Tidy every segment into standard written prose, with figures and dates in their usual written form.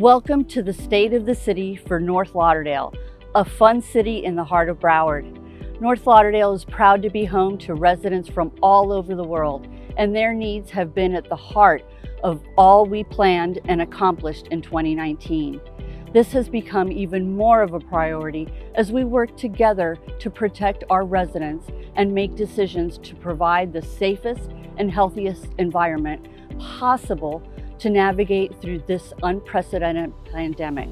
Welcome to the State of the City for North Lauderdale, a fun city in the heart of Broward. North Lauderdale is proud to be home to residents from all over the world, and their needs have been at the heart of all we planned and accomplished in 2019. This has become even more of a priority as we work together to protect our residents and make decisions to provide the safest and healthiest environment possible to navigate through this unprecedented pandemic.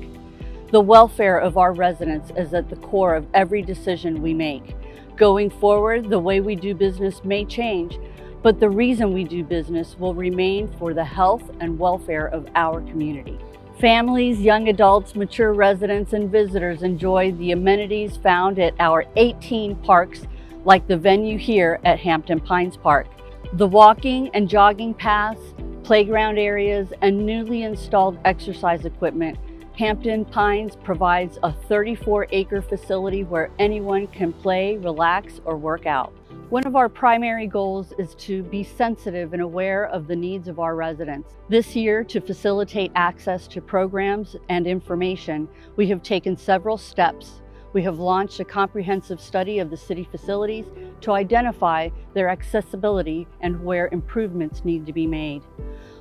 The welfare of our residents is at the core of every decision we make. Going forward, the way we do business may change, but the reason we do business will remain for the health and welfare of our community. Families, young adults, mature residents, and visitors enjoy the amenities found at our 18 parks, like the venue here at Hampton Pines Park. The walking and jogging paths, playground areas, and newly installed exercise equipment, Hampton Pines provides a 34-acre facility where anyone can play, relax, or work out. One of our primary goals is to be sensitive and aware of the needs of our residents. This year, to facilitate access to programs and information, we have taken several steps. We have launched a comprehensive study of the city facilities to identify their accessibility and where improvements need to be made.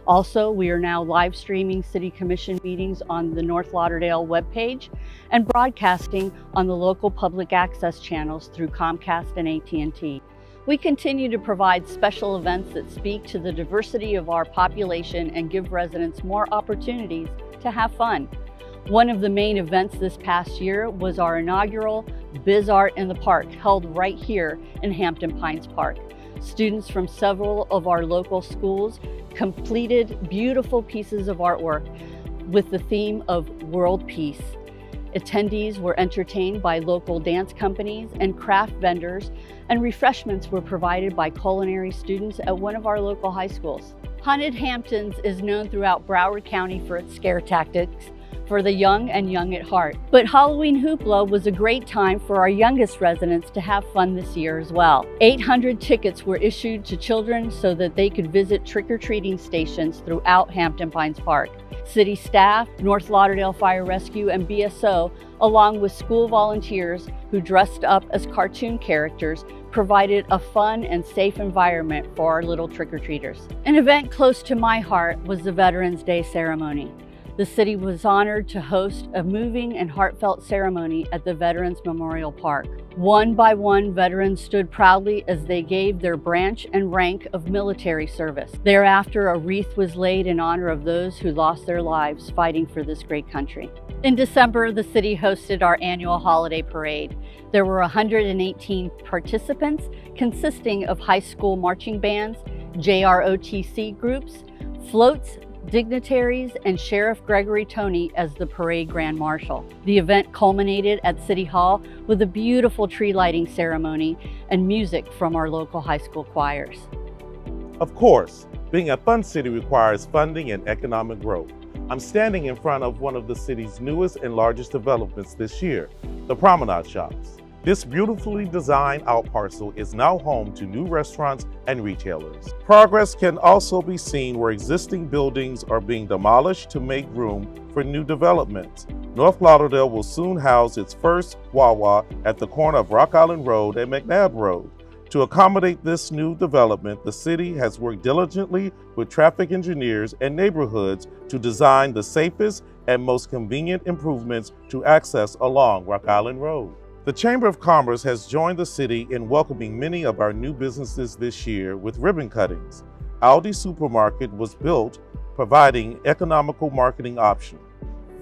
Also, we are now live streaming City Commission meetings on the North Lauderdale webpage and broadcasting on the local public access channels through Comcast and AT&T. We continue to provide special events that speak to the diversity of our population and give residents more opportunities to have fun. One of the main events this past year was our inaugural Biz Art in the Park, held right here in Hampton Pines Park. Students from several of our local schools completed beautiful pieces of artwork with the theme of World Peace. Attendees were entertained by local dance companies and craft vendors, and refreshments were provided by culinary students at one of our local high schools. Haunted Hamptons is known throughout Broward County for its scare tactics for the young and young at heart. But Halloween Hoopla was a great time for our youngest residents to have fun this year as well. 800 tickets were issued to children so that they could visit trick-or-treating stations throughout Hampton Pines Park. City staff, North Lauderdale Fire Rescue, and BSO, along with school volunteers who dressed up as cartoon characters, provided a fun and safe environment for our little trick-or-treaters. An event close to my heart was the Veterans Day ceremony. The city was honored to host a moving and heartfelt ceremony at the Veterans Memorial Park. One by one, veterans stood proudly as they gave their branch and rank of military service. Thereafter, a wreath was laid in honor of those who lost their lives fighting for this great country. In December, the city hosted our annual holiday parade. There were 118 participants consisting of high school marching bands, JROTC groups, floats, dignitaries, and Sheriff Gregory Tony as the parade grand marshal. The event culminated at City Hall with a beautiful tree lighting ceremony and music from our local high school choirs. Of course, being a fun city requires funding and economic growth. I'm standing in front of one of the city's newest and largest developments this year, the Promenade Shops. This beautifully designed outparcel is now home to new restaurants and retailers. Progress can also be seen where existing buildings are being demolished to make room for new developments. North Lauderdale will soon house its first Wawa at the corner of Rock Island Road and McNabb Road. To accommodate this new development, the city has worked diligently with traffic engineers and neighborhoods to design the safest and most convenient improvements to access along Rock Island Road. The Chamber of Commerce has joined the city in welcoming many of our new businesses this year with ribbon cuttings. Aldi Supermarket was built, providing economical marketing option.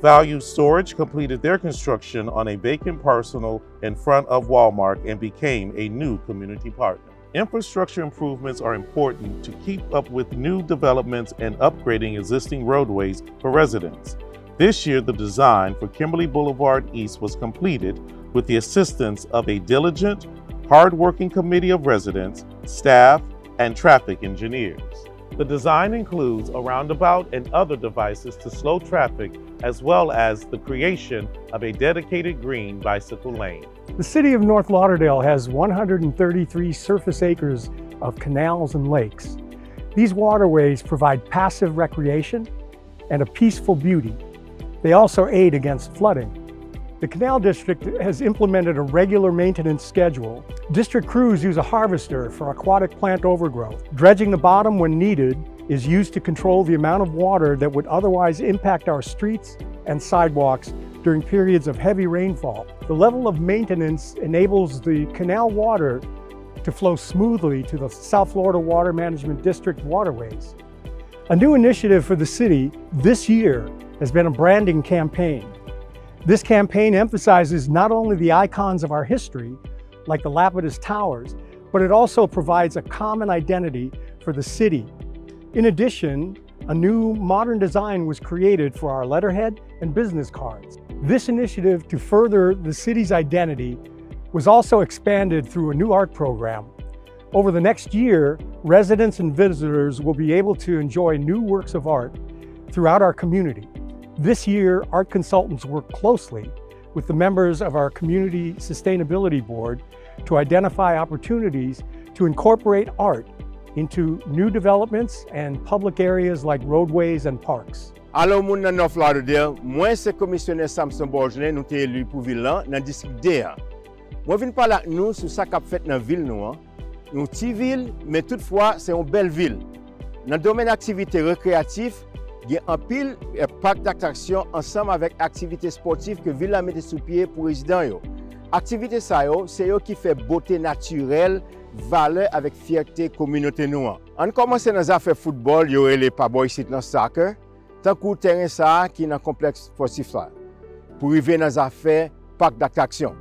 Value Storage completed their construction on a vacant parcel in front of Walmart and became a new community partner. Infrastructure improvements are important to keep up with new developments and upgrading existing roadways for residents. This year, the design for Kimberly Boulevard East was completed with the assistance of a diligent, hard-working committee of residents, staff, and traffic engineers. The design includes a roundabout and other devices to slow traffic, as well as the creation of a dedicated green bicycle lane. The city of North Lauderdale has 133 surface acres of canals and lakes. These waterways provide passive recreation and a peaceful beauty. They also aid against flooding. The Canal District has implemented a regular maintenance schedule. District crews use a harvester for aquatic plant overgrowth. Dredging the bottom when needed is used to control the amount of water that would otherwise impact our streets and sidewalks during periods of heavy rainfall. The level of maintenance enables the canal water to flow smoothly to the South Florida Water Management District waterways. A new initiative for the city this year has been a branding campaign. This campaign emphasizes not only the icons of our history, like the Lapidus Towers, but it also provides a common identity for the city. In addition, a new modern design was created for our letterhead and business cards. This initiative to further the city's identity was also expanded through a new art program. Over the next year, residents and visitors will be able to enjoy new works of art throughout our community. This year, art consultants work closely with the members of our Community Sustainability Board to identify opportunities to incorporate art into new developments and public areas like roadways and parks. Alors, moun nan North Lauderdale, moi c'est commissionnaire Samson Borgenet, nous t'ai élu pour ville là, dans district D. Moi vinn parler avec nous sur ça qu'a fait dans ville nous. Une petite ville, mais toutefois c'est une belle ville. Dans le domaine d'activité récréative, il y a un pile parc d'attractions ensemble avec activités sportives que ville a mis sous pied pour les résidents. Activité ça c'est eux qui fait beauté naturelle, valeur avec fierté communauté noire. On commence dans les affaires football, il y a les Paboy ici dans soccer, tant que terrain ça qui est dans le complexe sportif là. Pour arriver dans les affaires parc d'attractions.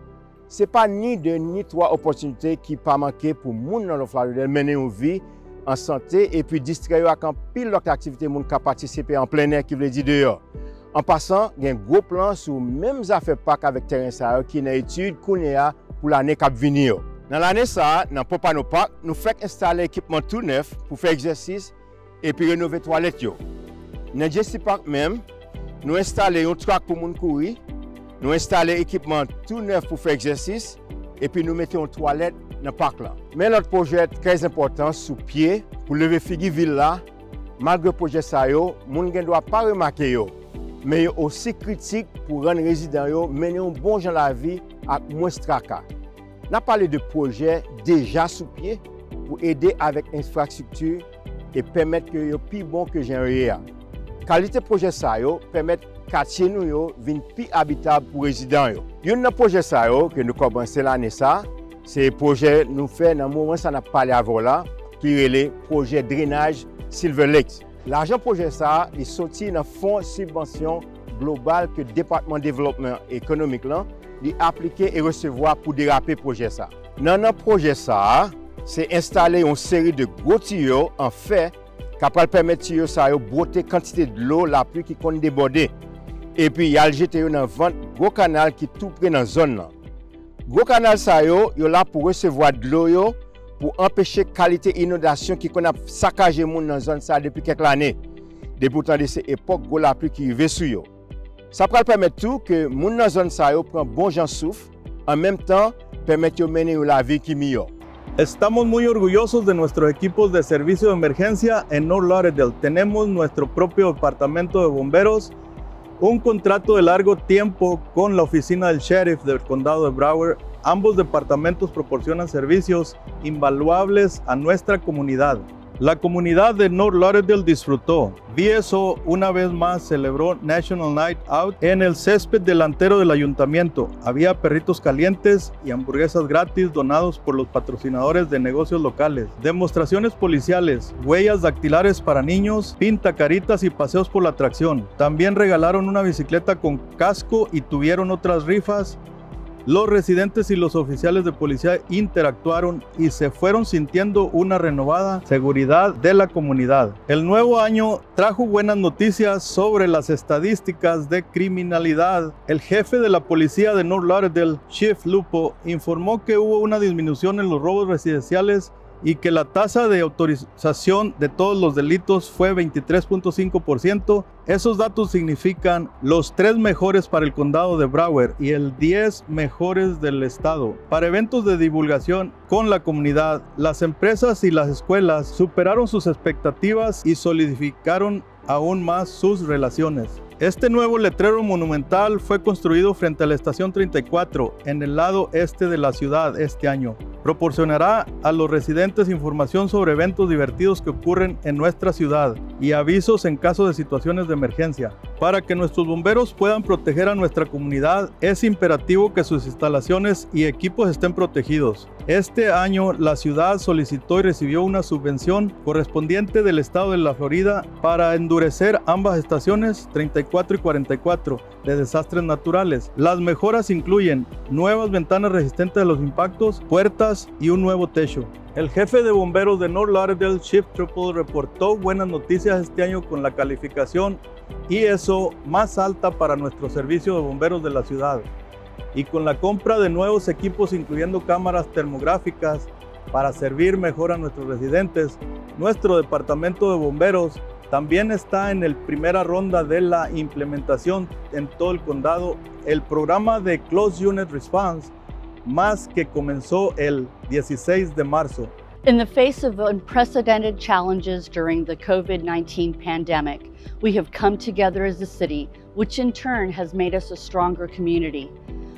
Ce n'est pas ni deux ni trois opportunités qui pas manquer pour les gens dans le Florida mener une vie en santé et puis distraire avec un pile d'autres activités qui peuvent participer en plein air qui veut dire dehors. En passant, il y a un gros plan sur les mêmes affaires parc avec terrain ça qui est en étude pour l'année qui va venir. Dans l'année ça, dans Popano Park, nous faisons installer l'équipement tout neuf pour faire exercice et puis rénover les toilettes. Dans Jesse Park même, nous installons un track pour les gens courir, nous installons l'équipement tout neuf pour faire exercice et puis nous mettons une toilette dans le parc là. Mais notre projet est très important sous pied pour lever Figi ville là. Malgré le projet ça, les gens ne doivent pas remarquer mais aussi critique pour rendre les résidents mener un bon genre de la vie avec moins de tracas. On a parlé de projets déjà sous pied pour aider avec l'infrastructure et permettre que soient plus bon que j'ai. La qualité de projet ça permet que le quartier nous vienne plus habitable pour les résidents. Il y a un projet ça que nous commençons l'année ça, c'est le projet que nous faisons dans le moment où on a parlé avant là, qui est le projet drainage Silver Lakes. L'argent projet ça est sorti dans le fonds de subvention global que le département de développement économique là, appliquer et recevoir pour déraper le projet ça. Dans le projet ça, c'est installer une série de gros tuyaux en fait qui permettre tuyaux ça de broter quantité de l'eau la pluie qui compte déborder. Et puis il y a le jeter dans vent gros canal qui tout près dans zone là. Gros canal ça yo là pour recevoir de l'eau pour empêcher qualité inondation qui qu'on a saccagé monde dans zone ça depuis quelques années. Depuis tant de ces époques gros la pluie qui arrive sur yo. Ça va permettre tout que les gens dans la zone prennent bon gens souffle, en même temps permettre de mener la vie qui est meilleure. Estamos muy orgullosos de nuestros equipos de servicio de emergencia en North Lauderdale. Tenemos nuestro propio departamento de bomberos, un contrato de largo tiempo con la oficina del sheriff del condado de Broward. Ambos departamentos proporcionan servicios invaluables a nuestra comunidad. La comunidad de North Lauderdale disfrutó. VSO una vez más celebró National Night Out en el césped delantero del ayuntamiento. Había perritos calientes y hamburguesas gratis donados por los patrocinadores de negocios locales. Demostraciones policiales, huellas dactilares para niños, pintacaritas y paseos por la atracción. También regalaron una bicicleta con casco y tuvieron otras rifas. Los residentes y los oficiales de policía interactuaron y se fueron sintiendo una renovada seguridad de la comunidad. El nuevo año trajo buenas noticias sobre las estadísticas de criminalidad. El jefe de la policía de North Lauderdale, Chief Lupo, informó que hubo una disminución en los robos residenciales y que la tasa de autorización de todos los delitos fue 23.5%. Esos datos significan los 3 mejores para el condado de Broward y el 10 mejores del estado. Para eventos de divulgación con la comunidad, las empresas y las escuelas superaron sus expectativas y solidificaron aún más sus relaciones. Este nuevo letrero monumental fue construido frente a la estación 34 en el lado este de la ciudad este año. Proporcionará a los residentes información sobre eventos divertidos que ocurren en nuestra ciudad y avisos en caso de situaciones de emergencia. Para que nuestros bomberos puedan proteger a nuestra comunidad, es imperativo que sus instalaciones y equipos estén protegidos. Este año, la ciudad solicitó y recibió una subvención correspondiente del estado de la Florida para endurecer ambas estaciones 34 y 44 de desastres naturales. Las mejoras incluyen nuevas ventanas resistentes a los impactos, puertas y un nuevo techo. El jefe de bomberos de North Lauderdale, Chief Triple, reportó buenas noticias este año con la calificación ISO más alta para nuestro servicio de bomberos de la ciudad y con la compra de nuevos equipos incluyendo cámaras termográficas para servir mejor a nuestros residentes. Nuestro departamento de bomberos también está en la primera ronda de la implementación en todo el condado el programa de Close Unit Response, más que comenzó el 16 de marzo. In the face of unprecedented challenges during the COVID-19 pandemic, we have come together as a city, which in turn has made us a stronger community.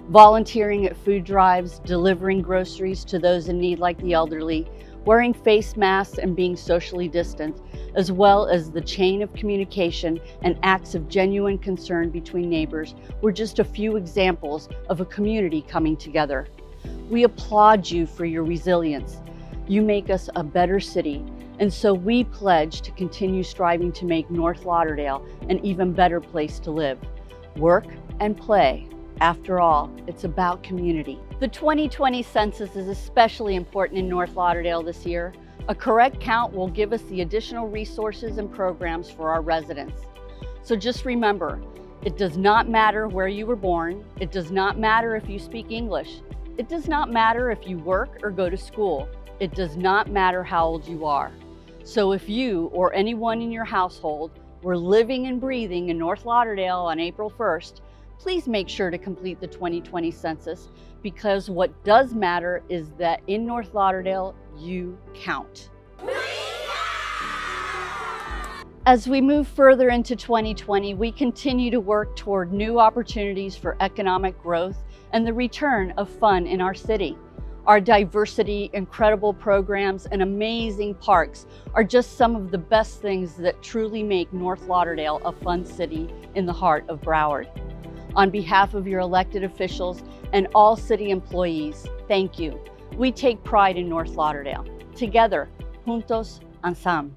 Volunteering at food drives, delivering groceries to those in need like the elderly, wearing face masks and being socially distanced, as well as the chain of communication and acts of genuine concern between neighbors were just a few examples of a community coming together. We applaud you for your resilience. You make us a better city, and so we pledge to continue striving to make North Lauderdale an even better place to live, work, and play. After all, it's about community. The 2020 census is especially important in North Lauderdale this year. A correct count will give us the additional resources and programs for our residents. So just remember, it does not matter where you were born. It does not matter if you speak English. It does not matter if you work or go to school. It does not matter how old you are. So if you or anyone in your household were living and breathing in North Lauderdale on April 1st, please make sure to complete the 2020 census, because what does matter is that in North Lauderdale, you count. As we move further into 2020, we continue to work toward new opportunities for economic growth and the return of fun in our city. Our diversity, incredible programs, and amazing parks are just some of the best things that truly make North Lauderdale a fun city in the heart of Broward. On behalf of your elected officials and all city employees, thank you. We take pride in North Lauderdale. Together, juntos, ensemble.